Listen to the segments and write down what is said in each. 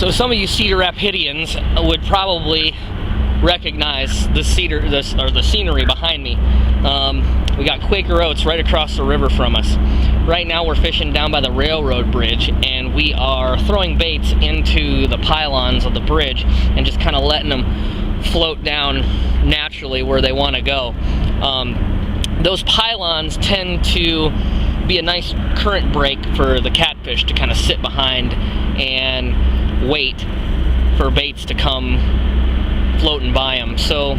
So some of you Cedar Rapidians would probably recognize the scenery behind me. We got Quaker Oats right across the river from us. Right now we're fishing down by the railroad bridge, and we are throwing baits into the pylons of the bridge and just kind of letting them float down naturally where they want to go. Those pylons tend to be a nice current break for the catfish to kind of sit behind and wait for baits to come floating by them. So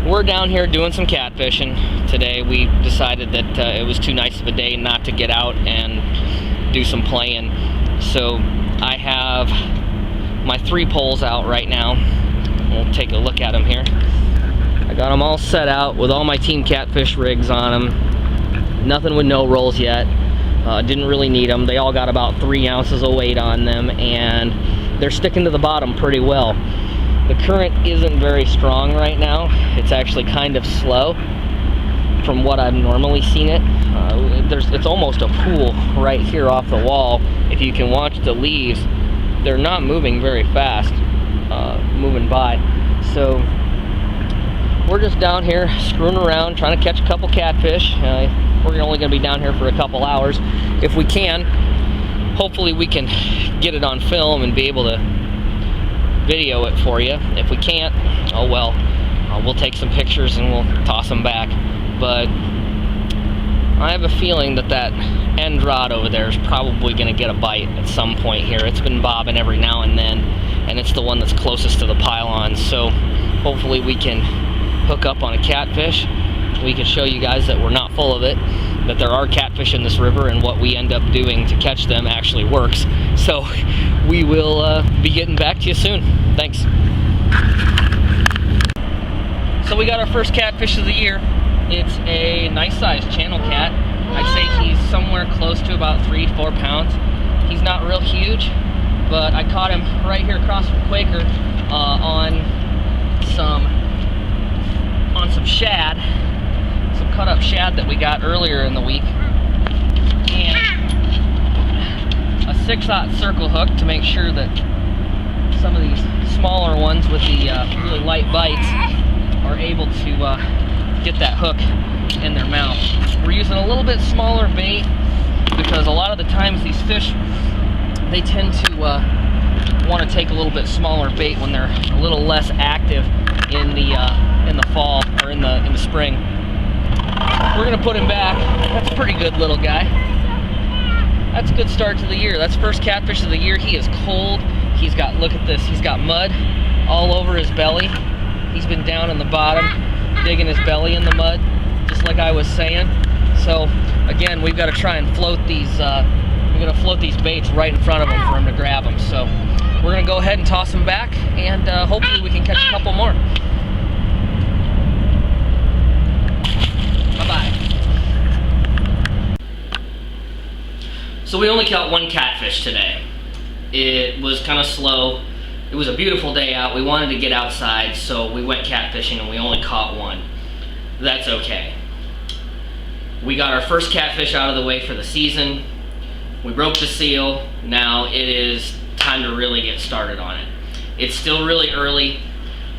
we're down here doing some catfishing today. We decided that it was too nice of a day not to get out and do some playing. So I have my 3 poles out right now. We'll take a look at them here. I got them all set out with all my Team Catfish rigs on them. Nothing with no rolls yet. Didn't really need them. They all got about 3 ounces of weight on them, and they're sticking to the bottom pretty well. The current isn't very strong right now. It's actually kind of slow from what I've normally seen it. It's almost a pool right here off the wall. If you can watch the leaves, they're not moving very fast, moving by. So we're just down here screwing around, trying to catch a couple catfish. We're only going to be down here for a couple hours. If we can, hopefully we can get it on film and be able to video it for you. If we can't, oh well, we'll take some pictures and we'll toss them back. But I have a feeling that that end rod over there is probably going to get a bite at some point here. It's been bobbing every now and then, and it's the one that's closest to the pylons. So hopefully we can hook up on a catfish. We can show you guys that we're not full of it, that there are catfish in this river, and what we end up doing to catch them actually works. So we will be getting back to you soon. Thanks. So we got our first catfish of the year. It's a nice sized channel cat. I'd say he's somewhere close to about 3-4 pounds. He's not real huge, but I caught him right here across from Quaker on some shad. Some cut up shad that we got earlier in the week, and a 6/0 circle hook to make sure that some of these smaller ones with the really light bites are able to get that hook in their mouth. We're using a little bit smaller bait because a lot of the times these fish, they tend to want to take a little bit smaller bait when they're a little less active in the fall or in the spring. We're gonna put him back. That's a pretty good little guy. That's a good start to the year. That's first catfish of the year. He is cold. He's got, look at this, he's got mud all over his belly. He's been down in the bottom, digging his belly in the mud, just like I was saying. So again, we've got to try and float these. We're gonna float these baits right in front of him for him to grab them. So we're gonna go ahead and toss them back, and hopefully we can catch a couple more. So we only caught 1 catfish today. It was kind of slow. It was a beautiful day out. We wanted to get outside, so we went catfishing and we only caught 1. That's okay. We got our first catfish out of the way for the season. We broke the seal. Now it is time to really get started on it. It's still really early.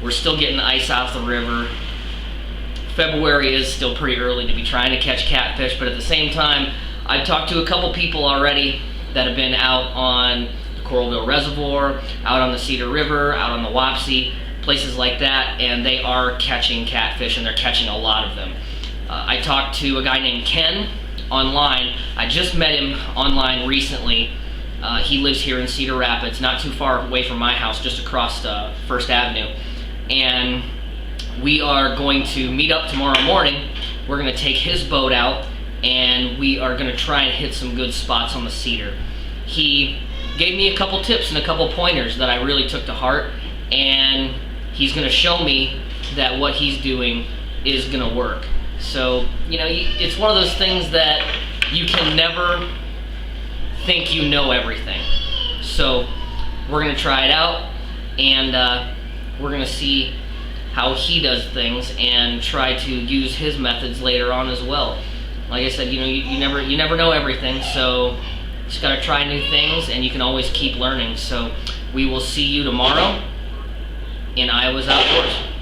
We're still getting ice out the river. February is still pretty early to be trying to catch catfish, but at the same time, I've talked to a couple people already that have been out on the Coralville Reservoir, out on the Cedar River, out on the Wapsie, places like that, and they are catching catfish, and they're catching a lot of them. I talked to a guy named Ken online. I just met him online recently. He lives here in Cedar Rapids, not too far away from my house, just across First Avenue. And we are going to meet up tomorrow morning. We're going to take his boat out, and we are going to try and hit some good spots on the Cedar. He gave me a couple tips and a couple pointers that I really took to heart, and he's going to show me that what he's doing is going to work. So, you know, it's one of those things that you can never think you know everything. So we're going to try it out, and we're going to see how he does things and try to use his methods later on as well. Like I said, you know, you never know everything, so Just gotta try new things, and you can always keep learning. So we will see you tomorrow in Iowa's Outdoors.